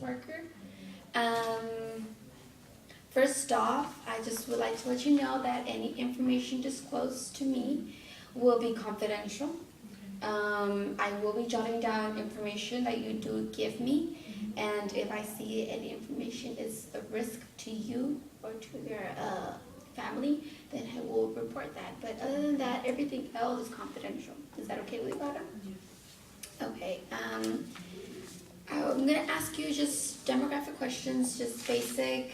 caseworker. Um, First off, I just would like to let you know that any information disclosed to me will be confidential. I will be jotting down information that you do give me, and if I see any information is a risk to you or to your family, then I will report that. But other than that, everything else is confidential. Is that okay with you, Laura? Yes. Okay. I'm gonna ask you just demographic questions, just basic,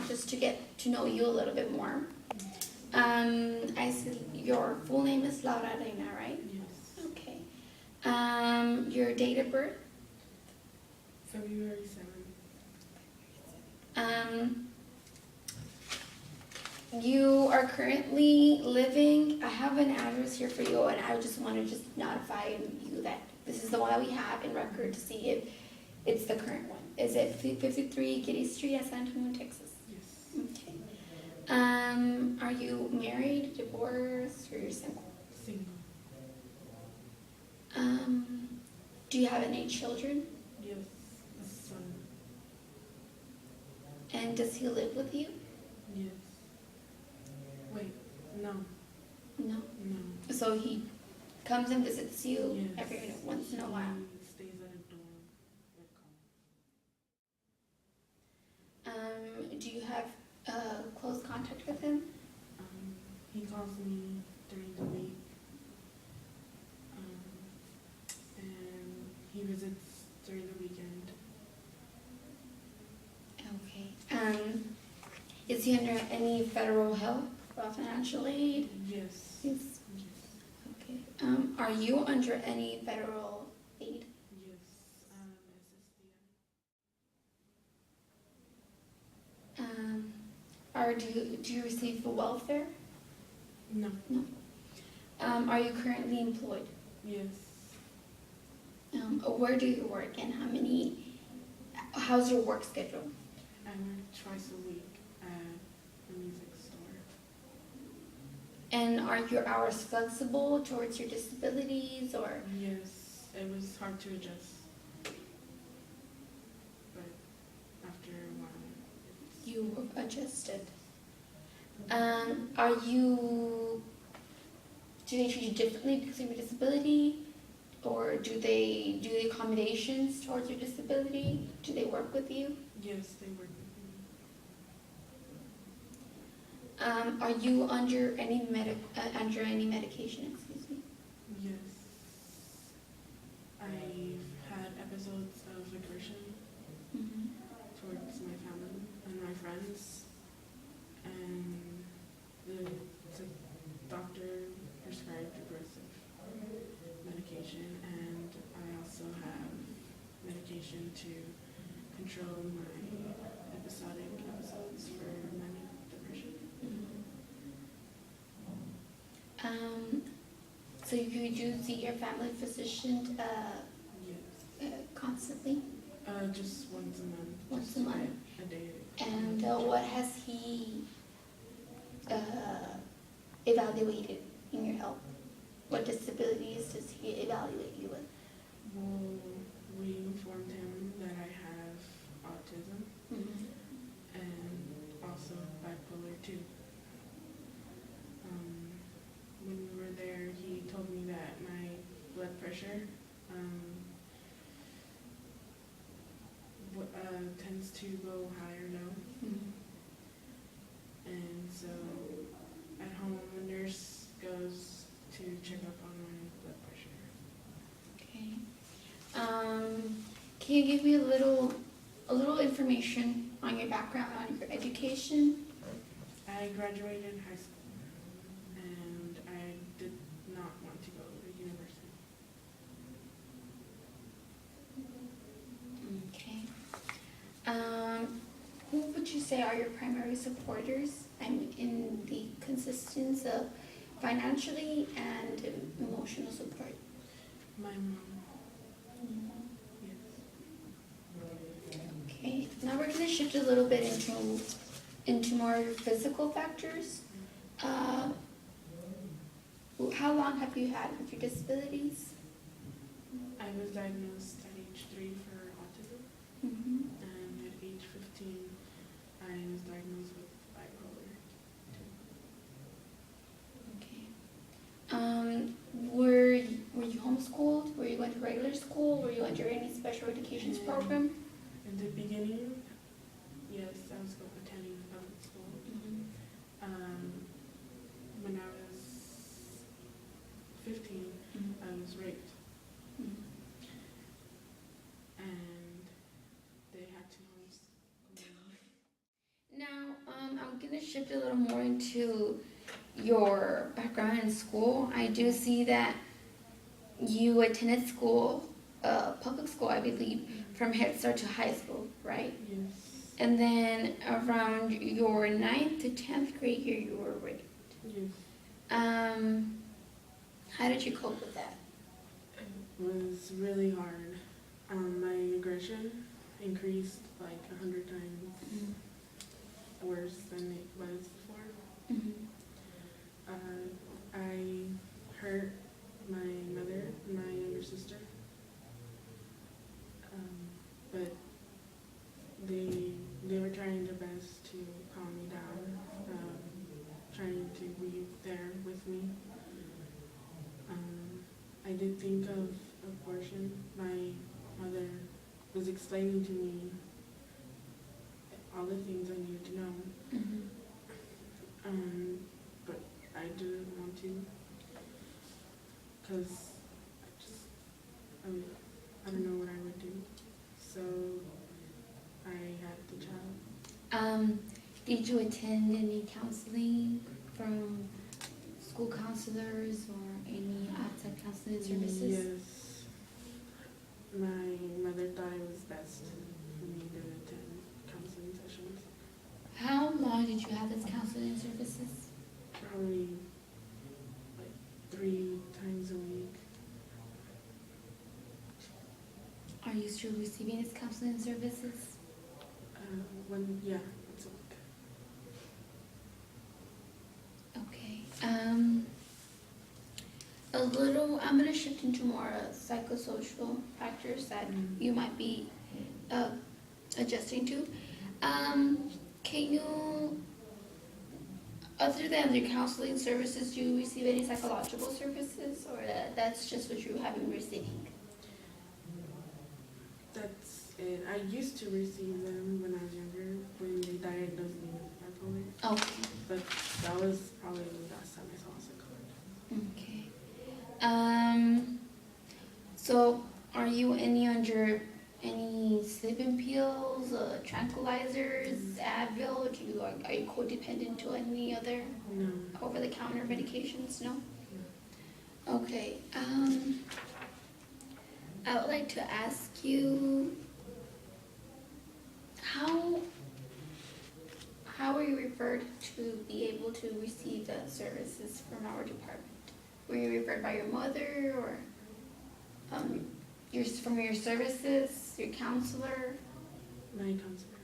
just to get to know you a little bit more. I see your full name is Laura Reina, right? Yes. Okay. Your date of birth? February 7th. You are currently living, I have an address here for you, and I just want to just notify you that this is the one that we have in record to see if it's the current one. Is it 53 Giddy Street at San Antonio, Texas? Yes. Okay. Are you married, divorced, or you're single? Single. Do you have any children? Yes. A son. And does he live with you? Yes. Wait. No. No. No. So he comes and visits you Yes. every once in a while. He stays at a dorm. Do you have close contact with him? He calls me during the week. And he visits during the weekend. Okay. Is he under any federal help or financial aid? Yes. Yes. Yes. Okay. Are you under any federal aid? Yes. Do you receive welfare? No. No. Are you currently employed? Yes. Where do you work and how's your work schedule? I work twice a week at a music store. And are your hours flexible towards your disabilities or? Yes, it was hard to adjust. But after a while, You adjusted. Do they treat you differently because of your disability? Or do they do the accommodations towards your disability? Do they work with you? yes, they work with me. Are you under any medication? Excuse me. Yes. I've had episodes of aggression towards my family and my friends, and the doctor prescribed aggressive medication, and I also have medication to control my episodic episodes for manic depression. So you do see your family physician Yes. constantly? Just once a month. Once just a month. A day. And what has he evaluated in your health? What disabilities does he evaluate you with? Well, we informed him that I have autism and also bipolar 2. When we were there, he told me that my blood pressure tends to go high or low. And so at home, a nurse goes to check up on my blood pressure. Okay. Can you give me a little information on your background, on your education? I graduated high school, and I did not want to go to university. Okay. Who would you say are your primary supporters? I mean, in the consistence of financially and emotional support. My mom. Yes. Okay. Now we're going to shift a little bit into more physical factors. How long have you had with your disabilities? I was diagnosed at age 3 for autism, Mm-hmm. and 15, I was diagnosed with bipolar. Okay. Were you homeschooled? Were you going to regular school? Were you under any special education program? In the beginning, yes, I was attending public school. When I was 15, I was raped, and they had to homeschool me. Now, I'm gonna shift a little more into your background in school. I do see that you attended school, public school, I believe, from Head Start to high school, right? Yes. And then around your 9th to 10th grade year, you were raped. Yes. How did you cope with that? It was really hard. My aggression increased like 100 times worse than it was before. I hurt my mother and my younger sister, but they were trying their best to calm me down, trying to be there with me. I did think of abortion. My mother was explaining to me all the things I needed to know, but I didn't want to, because I don't know what I would do. So I had the child. Did you attend any counseling from school counselors or any outside counseling services? Yes. My mother thought it was best for me to attend counseling sessions. How long did you have this counseling services? Probably like 3 times a week. Are you still receiving these counseling services? Yeah, it's a week. Okay. I'm going to shift into more psychosocial factors that you might be adjusting to. Can you, other than your counseling services, do you receive any psychological services, or that's just what you have been receiving? That's it. I used to receive them when I was younger, when they diagnosed me with bipolar. Okay. But that was probably the last time I saw a psychologist. Okay. So are you under any sleeping pills, tranquilizers, Advil? Are you codependent to any other No. over-the-counter medications? No? No. Okay. I would like to ask you, how were you referred to be able to receive the services from our department? Were you referred by your mother, or from your services, your counselor? My counselor.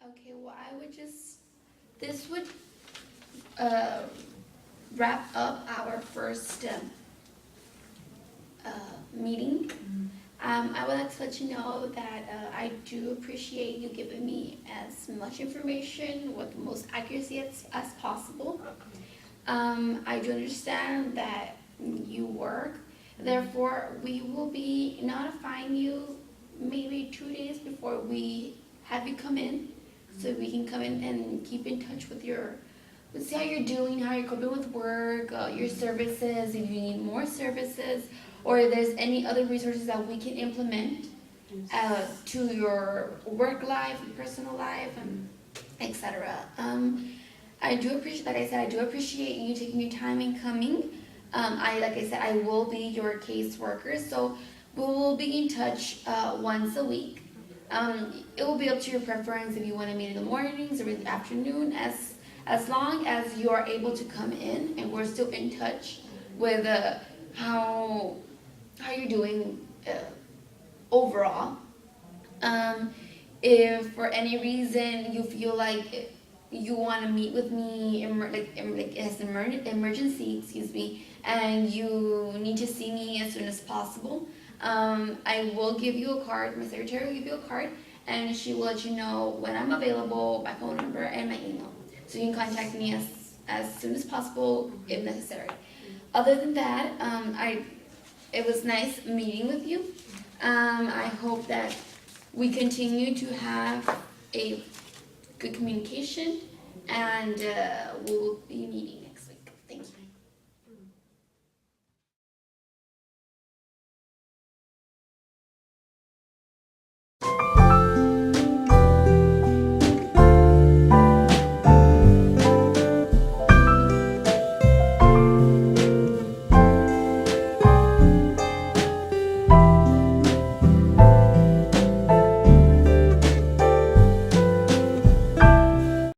Okay, well, this would wrap up our first meeting. I would like to let you know that I do appreciate you giving me as much information with the most accuracy as possible. I do understand that you work, therefore we will be notifying you maybe 2 days before we have you come in, so we can come in and keep in touch with see how you're doing, how you're coping with work, your services, if you need more services, or if there's any other resources that we can implement to your work life, personal life, and etc. I do appreciate, like I said, I do appreciate you taking your time and coming. Like I said, I will be your caseworker, so we will be in touch once a week. It will be up to your preference if you want to meet in the mornings or in the afternoon, as long as you are able to come in and we're still in touch with how you're doing overall. If for any reason you feel like you want to meet with me, as an emergency, and you need to see me as soon as possible, I will give you a card. My secretary will give you a card, and she will let you know when I'm available, my phone number, and my email. So you can contact me as soon as possible if necessary. Other than that, it was nice meeting with you. I hope that we continue to have a good communication, and we'll be meeting